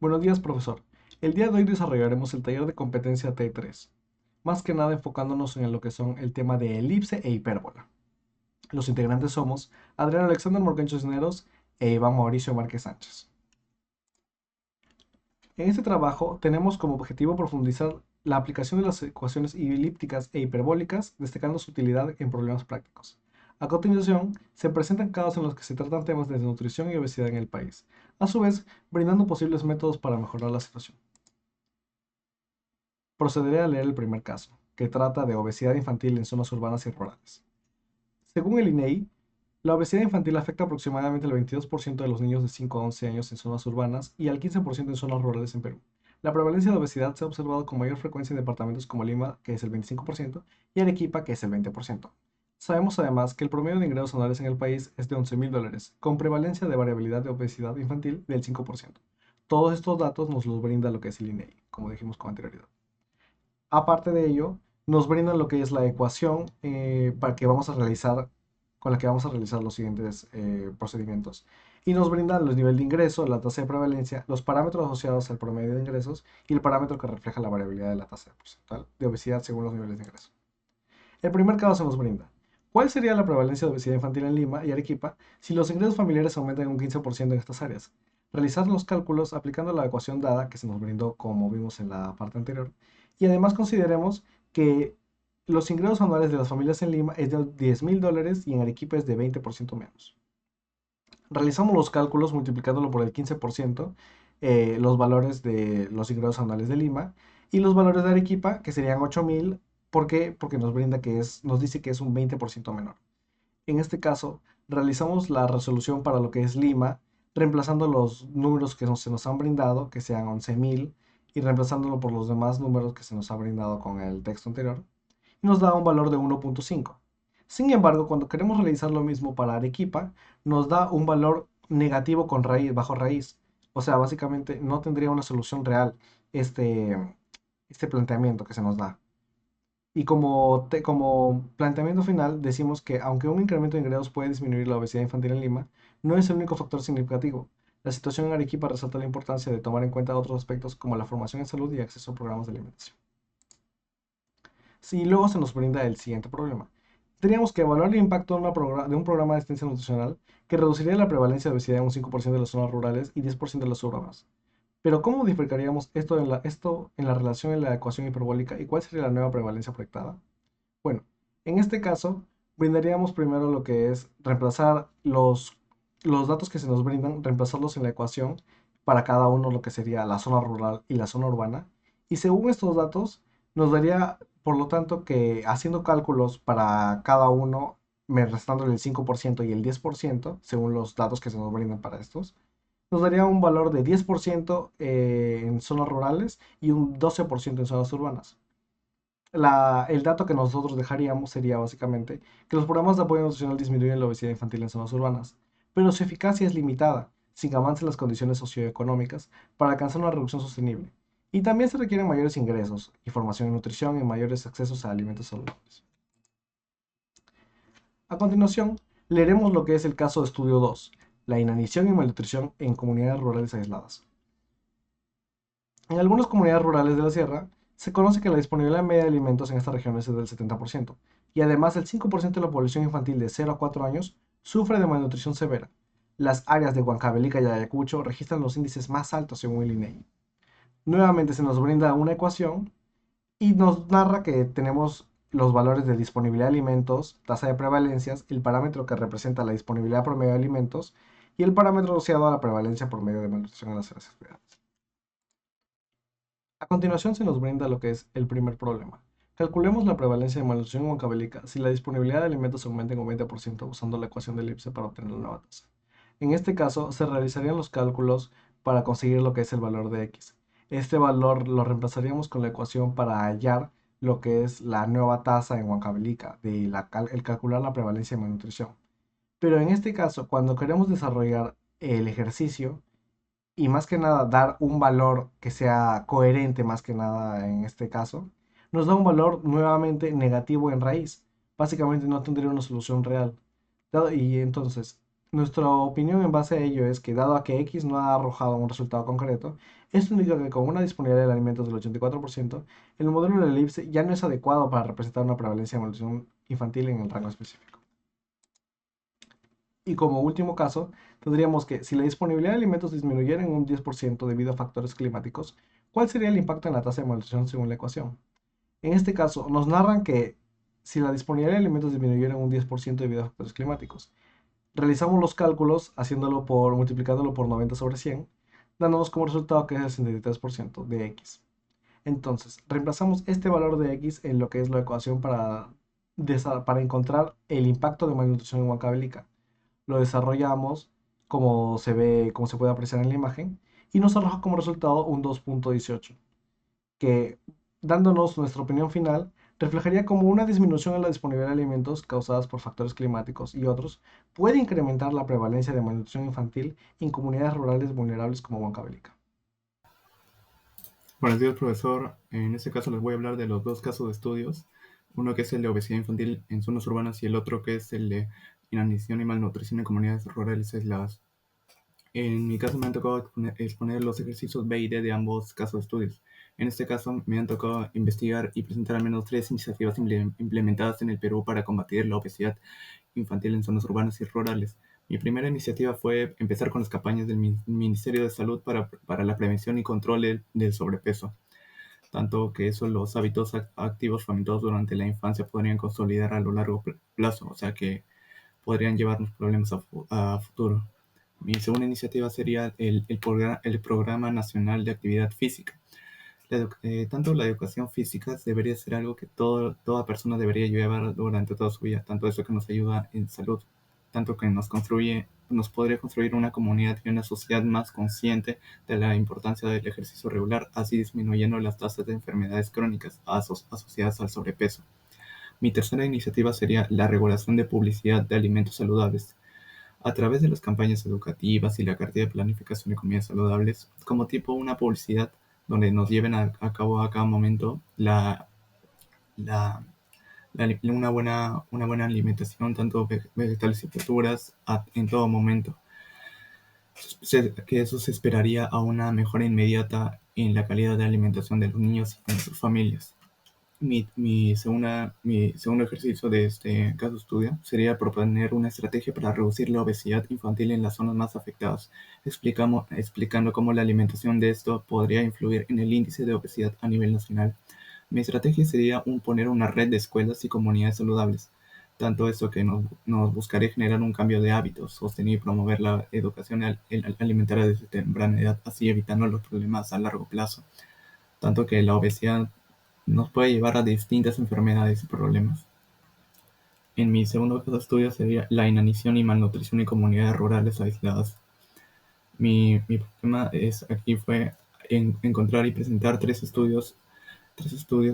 Buenos días, profesor. El día de hoy desarrollaremos el taller de competencia T3, más que nada enfocándonos en lo que son el tema de elipse e hipérbola. Los integrantes somos Adrián Alexander Morgancho Cisneros e Iván Mauricio Márquez Sánchez. En este trabajo tenemos como objetivo profundizar la aplicación de las ecuaciones elípticas e hiperbólicas, destacando su utilidad en problemas prácticos. A continuación, se presentan casos en los que se tratan temas de desnutrición y obesidad en el país, a su vez, brindando posibles métodos para mejorar la situación. Procederé a leer el primer caso, que trata de obesidad infantil en zonas urbanas y rurales. Según el INEI, la obesidad infantil afecta aproximadamente al 22% de los niños de 5 a 11 años en zonas urbanas y al 15% en zonas rurales en Perú. La prevalencia de obesidad se ha observado con mayor frecuencia en departamentos como Lima, que es el 25%, y Arequipa, que es el 20%. Sabemos además que el promedio de ingresos anuales en el país es de $11.000, con prevalencia de variabilidad de obesidad infantil del 5%. Todos estos datos nos los brinda lo que es el INEI, como dijimos con anterioridad. Aparte de ello, nos brindan lo que es la ecuación para que vamos a realizar, con la que vamos a realizar los siguientes procedimientos. Y nos brindan los niveles de ingreso, la tasa de prevalencia, los parámetros asociados al promedio de ingresos y el parámetro que refleja la variabilidad de la tasa de porcentual de obesidad según los niveles de ingreso. El primer caso se nos brinda. ¿Cuál sería la prevalencia de obesidad infantil en Lima y Arequipa si los ingresos familiares aumentan un 15% en estas áreas? Realizar los cálculos aplicando la ecuación dada que se nos brindó como vimos en la parte anterior. Y además consideremos que los ingresos anuales de las familias en Lima es de $10.000 y en Arequipa es de 20% menos. Realizamos los cálculos multiplicándolo por el 15%, los valores de los ingresos anuales de Lima y los valores de Arequipa, que serían 8.000. ¿Por qué? Porque nos brinda nos dice que es un 20% menor. En este caso, realizamos la resolución para lo que es Lima, reemplazando los números que se nos han brindado, que sean 11.000, y reemplazándolo por los demás números que se nos ha brindado con el texto anterior, y nos da un valor de 1.5. Sin embargo, cuando queremos realizar lo mismo para Arequipa, nos da un valor negativo con raíz, bajo raíz. O sea, básicamente no tendría una solución real este, este planteamiento que se nos da. Y como planteamiento final, decimos que aunque un incremento de ingresos puede disminuir la obesidad infantil en Lima, no es el único factor significativo. La situación en Arequipa resalta la importancia de tomar en cuenta otros aspectos como la formación en salud y acceso a programas de alimentación. Si luego se nos brinda el siguiente problema. Tendríamos que evaluar el impacto de un programa de asistencia nutricional que reduciría la prevalencia de obesidad en un 5% de las zonas rurales y 10% de las urbanas. Pero ¿cómo modificaríamos esto en la relación en la ecuación hiperbólica y cuál sería la nueva prevalencia proyectada? Bueno, en este caso, brindaríamos primero lo que es reemplazar los datos que se nos brindan, reemplazarlos en la ecuación para cada uno lo que sería la zona rural y la zona urbana. Y según estos datos, nos daría, por lo tanto, que haciendo cálculos para cada uno, me restando el 5% y el 10%, según los datos que se nos brindan para estos, nos daría un valor de 10% en zonas rurales y un 12% en zonas urbanas. El dato que nosotros dejaríamos sería básicamente que los programas de apoyo nutricional disminuyen la obesidad infantil en zonas urbanas, pero su eficacia es limitada, sin avance en las condiciones socioeconómicas, para alcanzar una reducción sostenible. Y también se requieren mayores ingresos y formación en nutrición y mayores accesos a alimentos saludables. A continuación, leeremos lo que es el caso de estudio 2, la inanición y malnutrición en comunidades rurales aisladas. En algunas comunidades rurales de la sierra, se conoce que la disponibilidad media de alimentos en estas regiones es del 70%, y además el 5% de la población infantil de 0 a 4 años sufre de malnutrición severa. Las áreas de Huancavelica y Ayacucho registran los índices más altos según el INEGI. Nuevamente se nos brinda una ecuación y nos narra que tenemos los valores de disponibilidad de alimentos, tasa de prevalencias, el parámetro que representa la disponibilidad promedio de alimentos y el parámetro asociado a la prevalencia promedio de malnutrición en las áreas cuidadas. A continuación se nos brinda lo que es el primer problema. Calculemos la prevalencia de malnutrición huancavelica si la disponibilidad de alimentos aumenta en un 20% usando la ecuación de elipse para obtener la nueva tasa. En este caso, se realizarían los cálculos para conseguir lo que es el valor de x. Este valor lo reemplazaríamos con la ecuación para hallar lo que es la nueva tasa en huancavelica, el calcular la prevalencia de malnutrición. Pero en este caso, cuando queremos desarrollar el ejercicio, y más que nada dar un valor que sea coherente más que nada en este caso, nos da un valor nuevamente negativo en raíz. Básicamente no tendría una solución real. Y entonces, Nuestra opinión en base a ello es que, dado a que X no ha arrojado un resultado concreto, esto indica que con una disponibilidad de alimentos del 84%, el modelo de la elipse ya no es adecuado para representar una prevalencia de malnutrición infantil en el rango específico. Y como último caso, tendríamos que si la disponibilidad de alimentos disminuyera en un 10% debido a factores climáticos, ¿cuál sería el impacto en la tasa de malnutrición según la ecuación? En este caso, nos narran que si la disponibilidad de alimentos disminuyera en un 10% debido a factores climáticos, realizamos los cálculos multiplicándolo por 90 sobre 100, dándonos como resultado que es el 63% de X. Entonces, reemplazamos este valor de X en lo que es la ecuación para encontrar el impacto de malnutrición en Huancavelica. Lo desarrollamos como se puede apreciar en la imagen y nos arroja como resultado un 2.18, que, dándonos nuestra opinión final, reflejaría como una disminución en la disponibilidad de alimentos causadas por factores climáticos y otros puede incrementar la prevalencia de malnutrición infantil en comunidades rurales vulnerables como Huancavelica. Buenos días, profesor. En este caso les voy a hablar de los dos casos de estudios. Uno que es el de obesidad infantil en zonas urbanas y el otro que es el de inanición y malnutrición en comunidades rurales aisladas. En mi caso me han tocado exponer los ejercicios B y D de ambos casos de estudios. En este caso me han tocado investigar y presentar al menos 3 iniciativas implementadas en el Perú para combatir la obesidad infantil en zonas urbanas y rurales. Mi primera iniciativa fue empezar con las campañas del Ministerio de Salud para la prevención y control del sobrepeso, tanto que eso los hábitos activos fomentados durante la infancia podrían consolidar a lo largo plazo, o sea que podrían llevarnos problemas a futuro. Mi segunda iniciativa sería el Programa Nacional de Actividad Física. Tanto la educación física debería ser algo que toda persona debería llevar durante toda su vida, tanto eso que nos ayuda en salud, tanto que nos podría construir una comunidad y una sociedad más consciente de la importancia del ejercicio regular, así disminuyendo las tasas de enfermedades crónicas asociadas al sobrepeso. Mi tercera iniciativa sería la regulación de publicidad de alimentos saludables. A través de las campañas educativas y la cartilla de planificación de comidas saludables, como tipo una publicidad donde nos lleven a cabo a cada momento la- una buena alimentación, tanto vegetales y verduras, en todo momento. Que eso se esperaría a una mejora inmediata en la calidad de alimentación de los niños y de sus familias. Mi segundo ejercicio de este caso estudio sería proponer una estrategia para reducir la obesidad infantil en las zonas más afectadas, explicando cómo la alimentación de esto podría influir en el índice de obesidad a nivel nacional. Mi estrategia sería poner una red de escuelas y comunidades saludables, tanto eso que nos buscaría generar un cambio de hábitos, sostener y promover la educación alimentaria desde temprana edad, así evitando los problemas a largo plazo, tanto que la obesidad nos puede llevar a distintas enfermedades y problemas. En mi segundo caso de estudio sería la inanición y malnutrición en comunidades rurales aisladas. Mi problema aquí fue encontrar y presentar tres estudios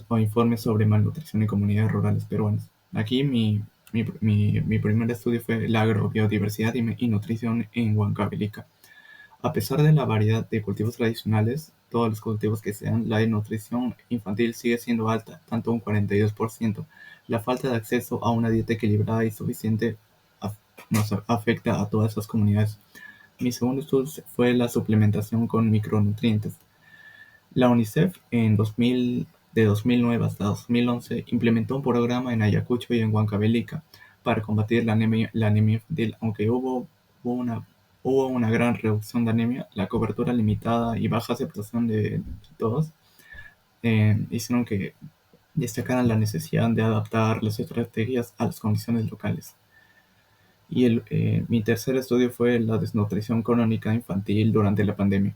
o informes sobre malnutrición en comunidades rurales peruanas. Aquí mi primer estudio fue la agrobiodiversidad y nutrición en Huancavelica. A pesar de la variedad de cultivos tradicionales, todos los cultivos que sean, la desnutrición infantil sigue siendo alta, tanto un 42%. La falta de acceso a una dieta equilibrada y suficiente nos afecta a todas esas comunidades. Mi segundo estudio fue la suplementación con micronutrientes. La UNICEF de 2009 hasta 2011 implementó un programa en Ayacucho y en Huancavelica para combatir la anemia infantil. Aunque hubo una gran reducción de anemia, la cobertura limitada y baja aceptación de todos hicieron que destacaran la necesidad de adaptar las estrategias a las condiciones locales. Y mi tercer estudio fue la desnutrición crónica infantil durante la pandemia.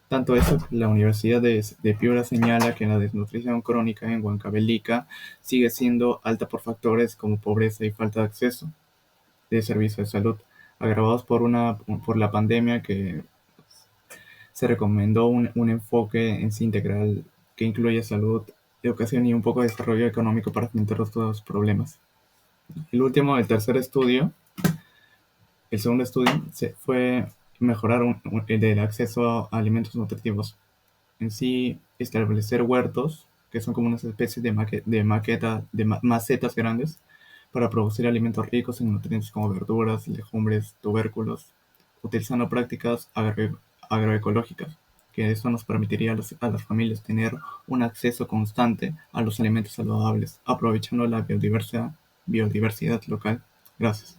Tanto eso, la Universidad de Piura señala que la desnutrición crónica en Huancavelica sigue siendo alta por factores como pobreza y falta de acceso de servicios de salud, agravados por la pandemia, que se recomendó un enfoque en sí integral que incluye salud, educación y un poco de desarrollo económico para enfrentar todos los problemas. El tercer estudio, el segundo estudio fue mejorar el acceso a alimentos nutritivos. En sí, establecer huertos, que son como unas especies de macetas grandes, para producir alimentos ricos en nutrientes como verduras, legumbres, tubérculos, utilizando prácticas agroecológicas, que eso nos permitiría a las familias tener un acceso constante a los alimentos saludables, aprovechando la biodiversidad local. Gracias.